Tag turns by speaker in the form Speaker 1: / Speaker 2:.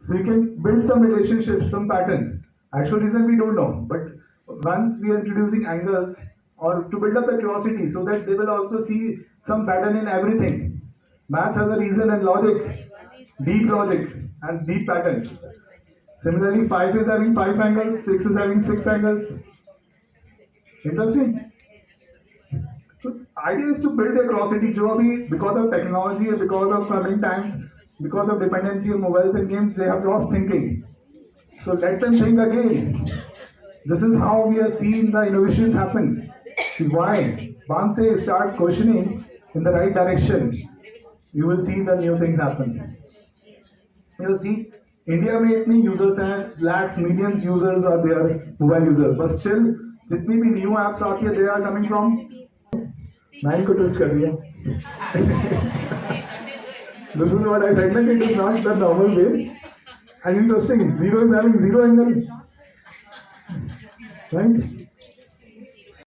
Speaker 1: So you can build some relationships, some pattern. Actual reason we don't know, but once we are introducing angles or to build up the curiosity so that they will also see some pattern in everything. Maths has a reason and logic and deep patterns. Similarly, 5 is having 5 angles, 6 is having 6 angles. Interesting. So idea is to build a curiosity जो अभी because of technology and because of coming times, because of dependency on mobiles and games, they have lost thinking. So let them think again. This is how we have seen the innovations happen. Why? Once they start questioning in the right direction, you will see the new things happen. You see, India में इतने users हैं, lakhs, millions users are there, mobile users. But still, जितनी भी new apps आती है, they are coming from 9 को twist कर दिया. This is what I said. Like it is not the normal way. And interesting, zero is having zero angle, right?